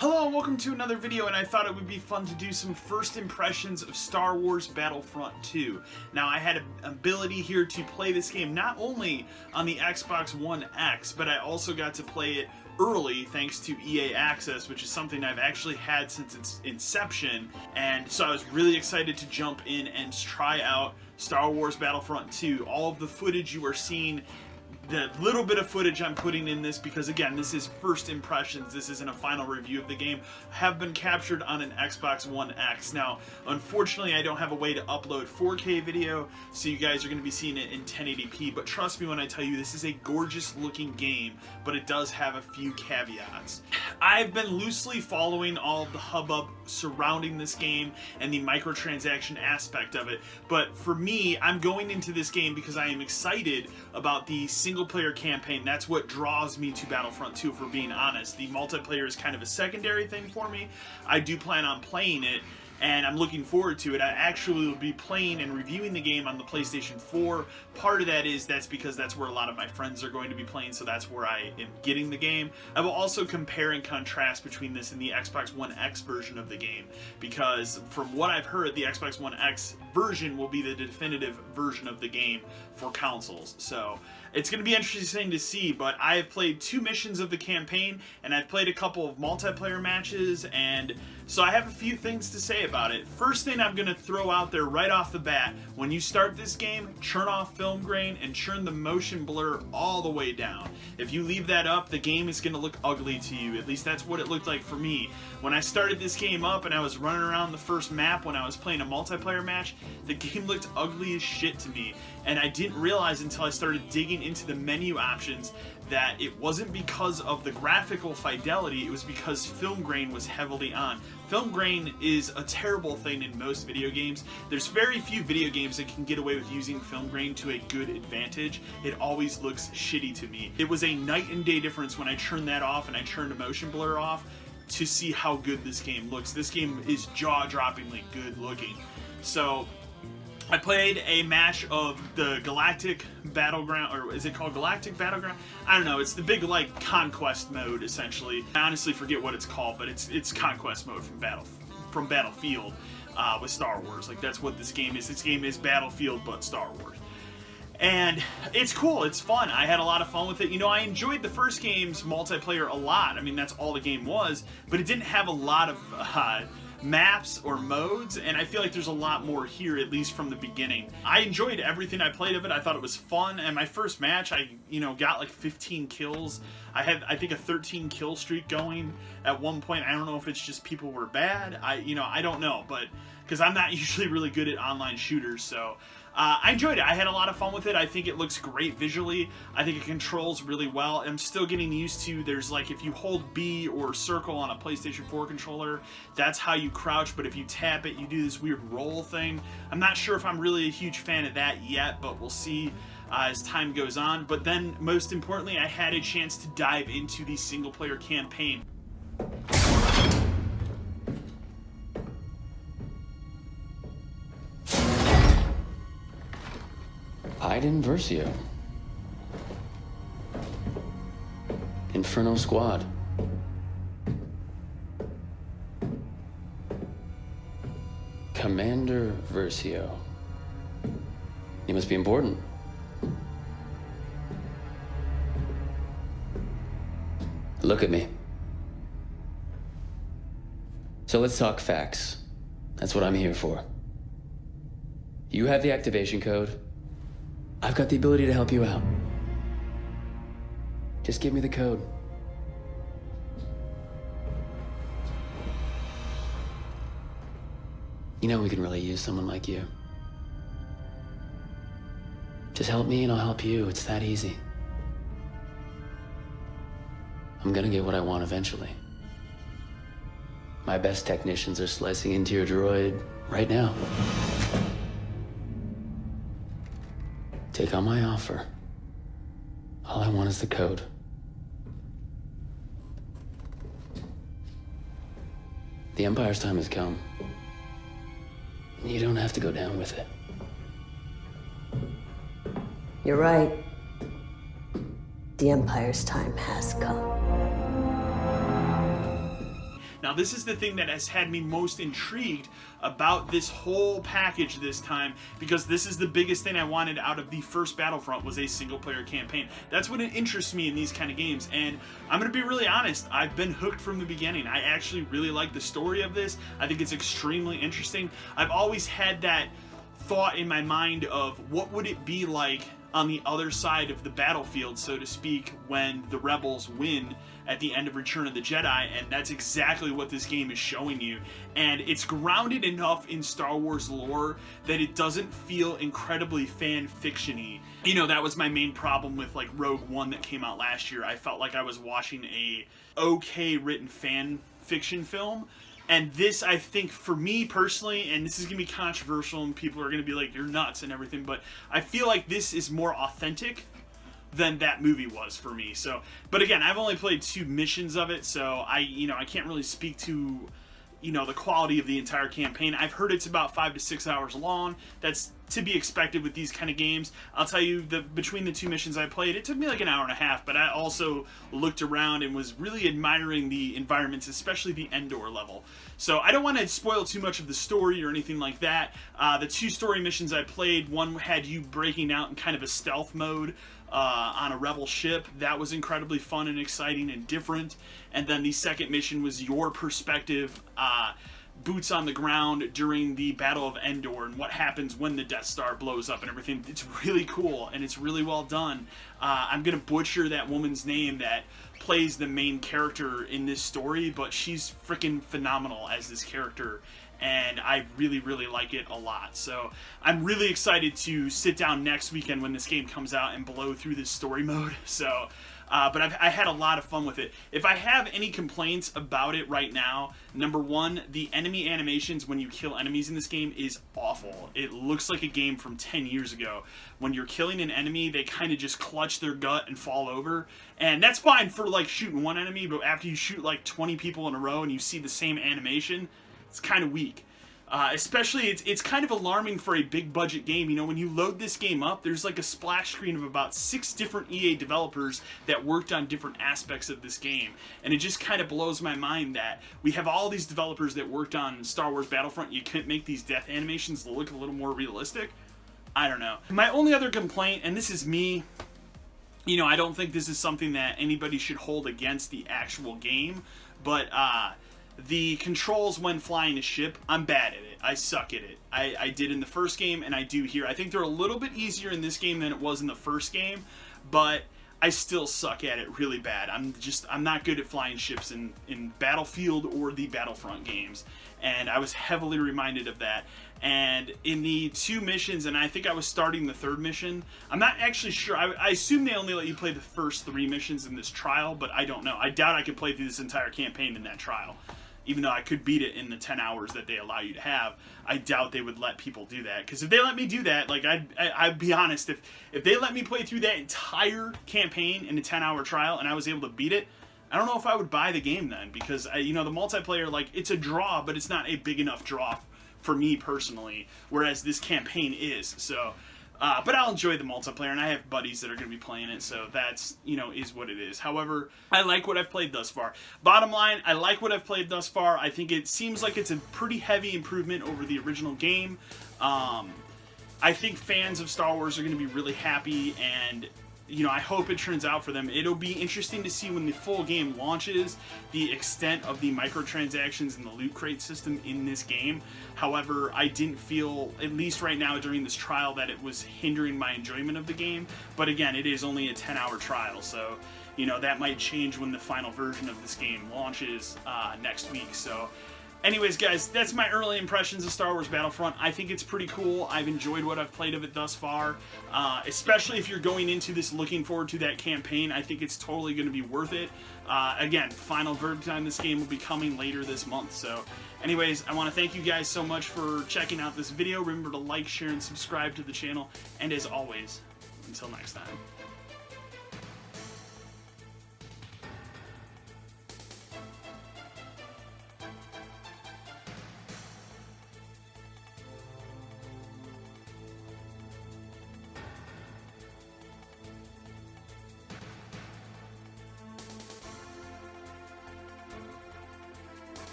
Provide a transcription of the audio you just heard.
Hello and welcome to another video, and I thought it would be fun to do some first impressions of Star Wars Battlefront 2. Now, I had an ability here to play this game not only on the Xbox One X, but I also got to play it early thanks to EA Access, which is something I've actually had since its inception, and so I was really excited to jump in and try out Star Wars Battlefront 2. All of the footage you are seeing, the little bit of footage I'm putting in this, because again, this is first impressions, this isn't a final review of the game, have been captured on an Xbox One X. Now, unfortunately, I don't have a way to upload 4K video, so you guys are going to be seeing it in 1080p, but trust me when I tell you, this is a gorgeous looking game, but it does have a few caveats. I've been loosely following all of the hubbub surrounding this game and the microtransaction aspect of it, but for me, I'm going into this game because I am excited about the single-player campaign. That's what draws me to Battlefront 2, if we're being honest. The multiplayer is kind of a secondary thing for me. I do plan on playing it, and I'm looking forward to it. I actually will be playing and reviewing the game on the PlayStation 4. Part of that is that's because that's where a lot of my friends are going to be playing, so that's where I am getting the game. I will also compare and contrast between this and the Xbox One X version of the game, because from what I've heard, the Xbox One X version will be the definitive version of the game for consoles. So it's going to be interesting to see, but I have played 2 missions of the campaign, and I've played a couple of multiplayer matches, and so I have a few things to say about it. First thing I'm going to throw out there right off the bat, when you start this game, turn off film grain and turn the motion blur all the way down. If you leave that up, the game is going to look ugly to you. At least that's what it looked like for me. When I started this game up and I was running around the first map when I was playing a multiplayer match, the game looked ugly as shit to me. And I didn't realize until I started digging into the menu options that it wasn't because of the graphical fidelity, it was because film grain was heavily on. Film grain is a terrible thing in most video games. There's very few video games that can get away with using film grain to a good advantage. It always looks shitty to me. It was a night and day difference when I turned that off and I turned the motion blur off to see how good this game looks. This game is jaw-droppingly good looking. So I played a match of the Galactic Battleground, or is it called Galactic Battleground? I don't know, it's the big, like, conquest mode, essentially. I honestly forget what it's called, but it's conquest mode from Battlefield with Star Wars. Like, that's what this game is. This game is Battlefield, but Star Wars. And it's cool, it's fun. I had a lot of fun with it. You know, I enjoyed the first game's multiplayer a lot. I mean, that's all the game was, but it didn't have a lot of maps or modes, and I feel like there's a lot more here, at least from the beginning. I enjoyed everything I played of it. I thought it was fun, and my first match, I got like 15 kills. I had, I think, a 13 kill streak going at one point. I don't know if it's just people were bad. I don't know, but because I'm not usually really good at online shooters, so I enjoyed it. I had a lot of fun with it. I think it looks great visually. I think it controls really well. I'm still getting used to, there's like, if you hold B or circle on a PlayStation 4 controller, that's how you crouch, but if you tap it, you do this weird roll thing. I'm not sure if I'm really a huge fan of that yet, but we'll see as time goes on. But then, most importantly, I had a chance to dive into the single-player campaign. Iden Versio. Inferno Squad. Commander Versio. You must be important. Look at me. So let's talk facts. That's what I'm here for. You have the activation code. I've got the ability to help you out. Just give me the code. You know we can really use someone like you. Just help me and I'll help you. It's that easy. I'm gonna get what I want eventually. My best technicians are slicing into your droid right now. Take on my offer. All I want is the code. The Empire's time has come. You don't have to go down with it. You're right. The Empire's time has come. Now, this is the thing that has had me most intrigued about this whole package this time, because this is the biggest thing I wanted out of the first Battlefront, was a single-player campaign. That's what interests me in these kind of games, and I'm going to be really honest, I've been hooked from the beginning. I actually really like the story of this. I think it's extremely interesting. I've always had that thought in my mind of what would it be like on the other side of the battlefield, so to speak, when the rebels win at the end of Return of the Jedi, and that's exactly what this game is showing you. And it's grounded enough in Star Wars lore that it doesn't feel incredibly fan fiction-y. You know, that was my main problem with like Rogue One that came out last year. I felt like I was watching a okay written fan fiction film. And this, I think, for me personally, and this is going to be controversial and people are going to be like, you're nuts and everything, but I feel like this is more authentic than that movie was for me. So, but again, I've only played 2 missions of it, so I can't really speak to, the quality of the entire campaign. I've heard it's about 5 to 6 hours long. That's to be expected with these kind of games. I'll tell you, between the 2 missions I played, it took me like an hour and a half, but I also looked around and was really admiring the environments, especially the Endor level. So I don't want to spoil too much of the story or anything like that. The 2 story missions I played, one had you breaking out in kind of a stealth mode on a rebel ship. That was incredibly fun and exciting and different. And then the second mission was your perspective, boots on the ground during the Battle of Endor and what happens when the Death Star blows up and everything. It's really cool and it's really well done. I'm gonna butcher that woman's name that plays the main character in this story, but she's freaking phenomenal as this character, and I really, really like it a lot. So I'm really excited to sit down next weekend when this game comes out and blow through this story mode. So, but I had a lot of fun with it. If I have any complaints about it right now, number one, the enemy animations when you kill enemies in this game is awful. It looks like a game from 10 years ago. When you're killing an enemy, they kind of just clutch their gut and fall over. And that's fine for like shooting one enemy, but after you shoot like 20 people in a row and you see the same animation, it's kind of weak. Especially, it's kind of alarming for a big budget game. You know, when you load this game up, there's like a splash screen of about 6 different EA developers that worked on different aspects of this game. And it just kind of blows my mind that we have all these developers that worked on Star Wars Battlefront. You couldn't make these death animations look a little more realistic? I don't know. My only other complaint, and this is me, I don't think this is something that anybody should hold against the actual game, but the controls when flying a ship, I'm bad at it. I suck at it. I did in the first game, and I do here. I think they're a little bit easier in this game than it was in the first game, but I still suck at it really bad. I'm not good at flying ships in Battlefield or the Battlefront games, and I was heavily reminded of that. And in the 2 missions, and I think I was starting the 3rd mission, I'm not actually sure. I assume they only let you play the first 3 missions in this trial, but I don't know. I doubt I could play through this entire campaign in that trial. Even though I could beat it in the 10 hours that they allow you to have, I doubt they would let people do that. Because if they let me do that, like I'd be honest, if they let me play through that entire campaign in a 10-hour trial and I was able to beat it, I don't know if I would buy the game then. Because, the multiplayer, like, it's a draw, but it's not a big enough draw for me personally. Whereas this campaign is, so... but I'll enjoy the multiplayer, and I have buddies that are going to be playing it, so that's, is what it is. However, I like what I've played thus far. Bottom line, I like what I've played thus far. I think it seems like it's a pretty heavy improvement over the original game. I think fans of Star Wars are going to be really happy, and I hope it turns out for them. It'll be interesting to see when the full game launches the extent of the microtransactions and the loot crate system in this game. However, I didn't feel, at least right now during this trial, that it was hindering my enjoyment of the game. But again, it is only a 10-hour trial, so that might change when the final version of this game launches next week. So anyways, guys, that's my early impressions of Star Wars Battlefront. I think it's pretty cool. I've enjoyed what I've played of it thus far, especially if you're going into this looking forward to that campaign. I think it's totally going to be worth it. Again, final verdict on this game will be coming later this month. So anyways, I want to thank you guys so much for checking out this video. Remember to like, share, and subscribe to the channel. And as always, until next time.